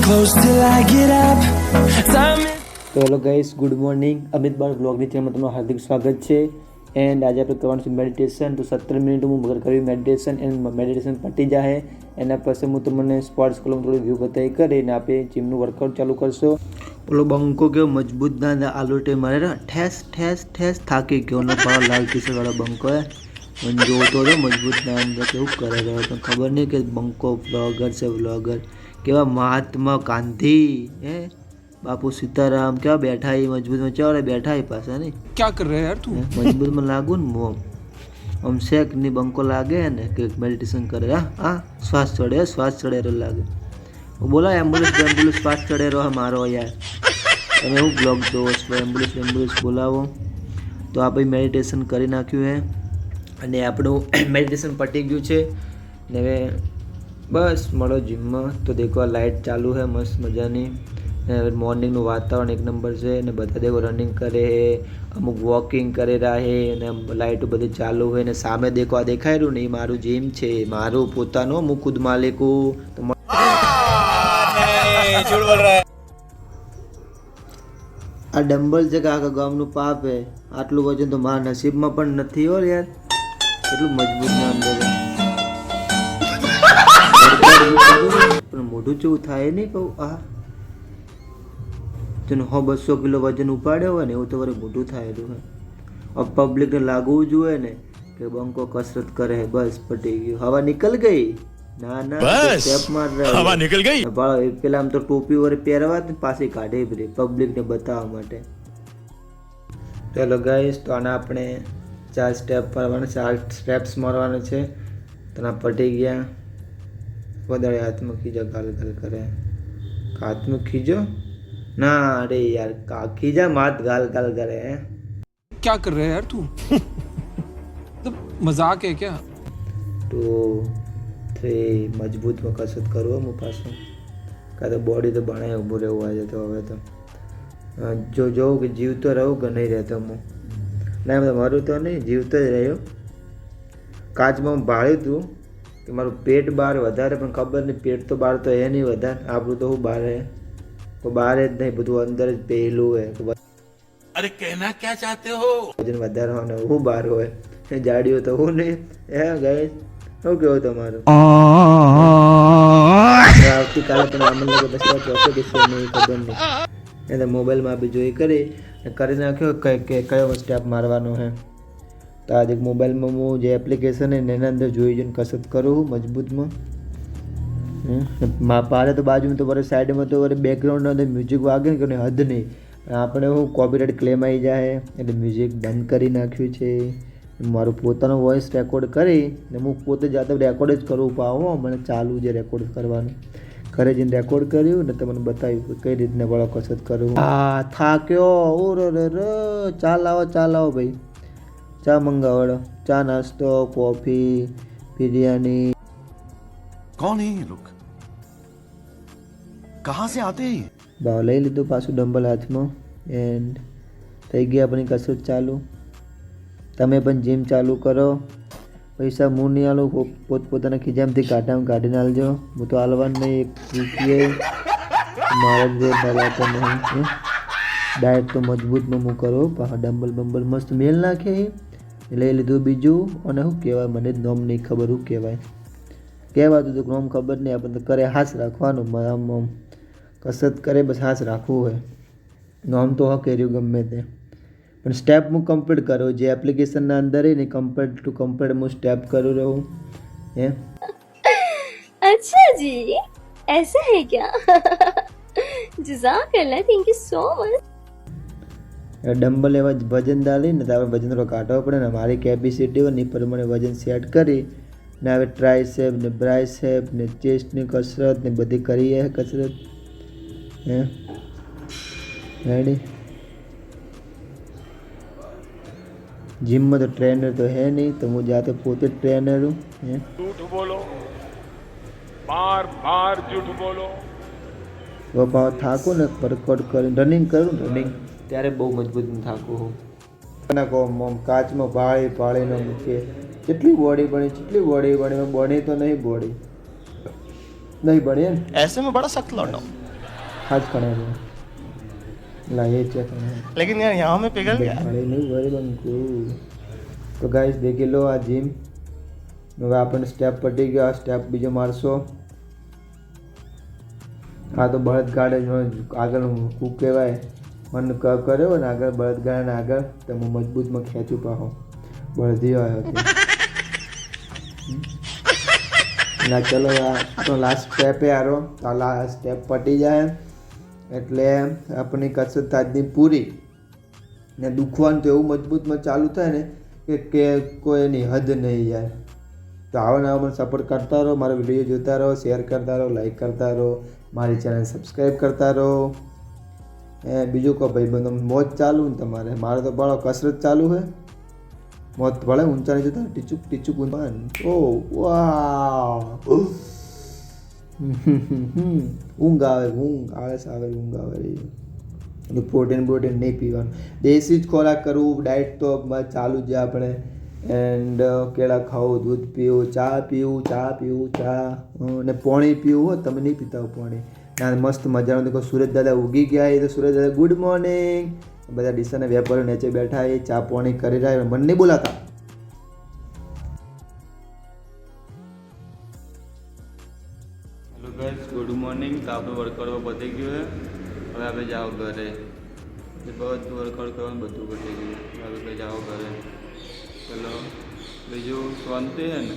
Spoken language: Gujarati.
close till I get up. Time તો hello guys, good morning. Amit બાળ બ્લોગની ચેનલમાં તમારું હાર્દિક સ્વાગત છે. એન્ડ આજે આપણે કરવાનું છે મેડિટેશન. તો 17 મિનિટ હું મગર કર્યું મેડિટેશન. એન્ડ મેડિટેશન પતી જાય એના પછી હું તમને સ્પોર્ટ્સ ક્લબનું થોડું વ્યૂ બતાવી કરીને આપણે જીમનું વર્કઆઉટ ચાલુ કરશો. ઓલો બંકો કેવો મજબૂત ના આલોટે મારે ઠેસ ઠેસ ઠેસ થાકી ગયો ને પાછો લાલ ટી-શર્ટ વાળો બંકો મને જોતો હતો મજબૂત ના અંદર કેવું કરે રહ્યો તો ખબર નહીં કે બંકો વ્લોગર છે. વ્લોગર કેવા મહાત્મા ગાંધી બાપુ સીતારામ કેવા બેઠા એ મજબૂતમાં ચાલે બેઠા એ પાછા નહીં क्या कर रहे हैं यार तू? મજબૂતમાં લાગુ ને મોમ આમ શેક ની બંકો લાગે ને કે મેડિટેશન કરે. હા શ્વાસ ચડે લાગે. બોલા એમ્બ્યુલન્સ શ્વાસ ચડે રહ્યો મારો યાર. તમે હું બ્લોગ જોવો છો એમ્બ્યુલન્સ બોલાવો. તો આપણે મેડિટેશન કરી નાખ્યું હે અને આપણું મેડિટેશન પતી ગયું છે ને હવે બસ મળો જીમમાં. તો દેખો લાઇટ ચાલુ છે મસ્ત મજાની. મોર્નિંગનું વાતાવરણ એક નંબર છે ને બધા દેખો રનિંગ કરે છે, અમુક વોકિંગ કરે રહ્યા છે અને લાઇટો બધી ચાલુ હોય ને સામે દેખો આ દેખાય રહ્યું ને એ મારું જીમ છે, મારું પોતાનું હું ખુદ માલિકું. આ ડમ્બલ છે કે આખા ગામનું પાપ હે. આટલું વજન તો મારા નસીબમાં પણ નથી હો યાર. એટલું મજબૂત ના અંદર પણ મોઢું જેવું થાય નહીં કહું. આ જેને 200 કિલો વજન ઉપાડ્યો હોય ને એવું તો વરે મોટું થાયેલું હોય. પબ્લિકને લાગવું જોઈએ ને કે બંકો કસરત કરે. બસ પટી ગયું. હવા નીકળ ગઈ. ના સ્ટેપ માર હવા નીકળ ગઈ. પેલા આમ તો ટોપી વરે પહેરવા ને પાછી કાઢે પબ્લિકને બતાવવા માટે. ચલો ગાઈસ, તો આના આપણે 4 સ્ટેપ મારવાના, 4 સ્ટેપ્સ મારવાના છે. તો પટી ગયા. વધારે હાથમાં ખીજો ગાલ કરે. હાથમાં ખીજો ના અરે यार काकी जा मात गाल करे हैं. क्या कर रहे हैं यार तू? मतलब मजाक है क्या? 2 3 મજબૂત માં કસરત કરવો હું પાછું કાં તો બોડી તો બને ઊભું રહેવું આજે. તો હવે તો જોઉં કે જીવતો રહું કે નહીં રહેતો હું. ના મારું તો નહીં જીવતો જ રહ્યો. કાચમાં હું ભાળ્યું હતું કે મારું પેટ બહાર વધારે પણ ખબર નહીં પેટ તો બહાર તો એ નહીં વધારે. આપણું તો હું બહાર હે તો બહાર જ નહીં બધું અંદર જ પહેલું હે. અરે કહેના ક્યા ચાહતે હો? વજન વધારે હોય હું બહાર હોય જાડીઓ તો હું નહીં. ગાઈસ શું કેવું તમારું? આવતીકાલે પણ આમન લગે પછી ચોથો કિસ્સો નહીં ખબર નહીં. એટલે મોબાઈલમાં બી જોઈ કરી નાખ્યો કે કયો સ્ટેપ મારવાનો હે. તો આજે મોબાઈલમાં હું જે એપ્લિકેશન હે એના અંદર જોઈને કસરત કરું મજબૂતમાં. પારે તો બાજુમાં તો વરે સાઈડમાં તો વરે બેકગ્રાઉન્ડના અંદર મ્યુઝિક વાગે ને કે હદ નહીં. આપણે હું કોપીરાઇટ ક્લેમ આવી જાય એટલે મ્યુઝિક બંધ કરી નાખ્યું છે. મારું પોતાનો વોઇસ રેકોર્ડ કરી ને હું પોતે જાતે રેકોર્ડ જ કરું પાવો. મને ચાલુ છે રેકોર્ડ કરવાનું. ઘરે જઈને રેકોર્ડ કર્યું ને તમને બતાવ્યું કઈ રીતના વાળો કસરત કરું. હા થાક્યો. ઓરો ચાલ આવો ભાઈ. ચા મંગાવાડો. ચા નાસ્તો કોફી બિરયાની. कौन है ये लोग? कहाँ से आते हैं? ભાવ લઈ લીધું પાછું ડમ્બલ હાથમાં. એન્ડ થઈ ગઈ આપણી કસરત ચાલુ. તમે પણ જીમ ચાલુ કરો. પૈસા હું નહીં આલું, પોતપોતાના ખીજામથી કાઢીને આલજો. હું તો હાલવાનું નહીં એક રૂપિયે. મારા જે ડલાતો નહીં. ડાયટ તો મજબૂતમાં હું કરું. ડમ્બલ મસ્ત મેલ નાખે. લઈ લીધું બીજું. અને શું કહેવાય મને જ નોમ નહીં ખબર શું કહેવાય. કહેવાતું તો નોમ ખબર નહીં. આપણને કરે હાથ રાખવાનું. આમ કસરત કરે બસ હાથ રાખવું હોય. નોમ તો હા કર્યું ગમે તે પણ સ્ટેપ હું કમ્પ્લીટ કરું. જે એપ્લિકેશનના અંદર ને કમ્પ્લીટ હું સ્ટેપ કરું રહું. હે अच्छा जी ऐसा है क्या? जज़ाकल्लाह, thank you so much. Dumbbell એવા વજન ડાલી ને તો આપણે વજન થોડો કાઢવો પડે ને. મારી કેપેસિટી હોય ને એ પ્રમાણે વજન સેટ કરી ને હવે ટ્રાયસેપ ને બ્રાયસેપ ને ચેસ્ટની કસરત ને બધી કરીએ કસરત. હે રેડી. જીમમાં તો ટ્રેનર તો હે નહીં તો હું જાતે પોતે જ ટ્રેનર હું. झूठ बोलो, बार झूठ बोलो. ભાવ થાકું ને વર્કઆઉટ કરીને રનિંગ કરું ત્યારે બહુ મજબૂત થાકું હું. કાચમાં પાળીને મૂકીએ. કેટલી બોડી બની બની તો નહીં બોડી नहीं बढ़िया ऐसे में बड़ा सख्त लौटा आज खड़े हैं लाइए चेक लेकिन यार यहाँ में पिघल गया खड़े नहीं हुए बंकू तो गाइस देख लो आ जिम હવે આપણને સ્ટેપ પટી ગયો આ સ્ટેપ બીજો મારશો આ તો બળદગાડે આગળ શું કહેવાય મન કર્યો ને આગળ બળદગાડાને આગળ તો હું મજબૂતમાં ખેંચું પાહો બળદીયો આવ્યો ના ચલો આ તો લાસ્ટ સ્ટેપ આરો આ લાસ્ટ સ્ટેપ પટી જાય એટલે આપણી કસરત આજની પૂરી ને દુખવાનું તો એવું મજબૂતમાં ચાલુ થાય ને કે કોઈની હદ નહીં યાર તો આવા નવા મને સપોર્ટ કરતા રહો મારો વિડીયો જોતા રહો શેર કરતા રહો લાઈક કરતા રહો મારી ચેનલ સબસ્ક્રાઈબ કરતા રહો બીજું કહો ભાઈ બંધો મોજ ચાલુ ને તમારે મારે તો બળો કસરત ચાલુ હે મોજ ભલે ઊંચા નહીં જતા ટીચુક ટીચુક ઓ વાહ ઊંઘ આવે ઊંઘ આવે પ્રોટીન નહીં પીવાનું દેશી જ ખોરાક કરવું ડાયટ તો ચાલુ જ આપણે એન્ડ કેળા ખાવું દૂધ પીવું ચા પીવું અને પાણી પીવું હોય તમે નહીં પીતા હો પાણી ના મસ્ત મજાનું દેખો સુરજ દાદા ઉગી ગયા એ તો સુરજ દાદા ગુડ મોર્નિંગ બધા ડીસાના વેપારીઓ નીચે બેઠા એ ચા પાણી કરી રહ્યા મન નહીં બોલાતા હેલો ગાઈસ ગુડ મોર્નિંગ તો આપણે વર્કઆઉટ પતી ગયું હવે આપણે જાઓ ઘરે બધું વર્કઆઉટ કરવાનું બધું પતી ગયું હવે જાઓ ઘરે ચલો બીજું શાંતિ છે ને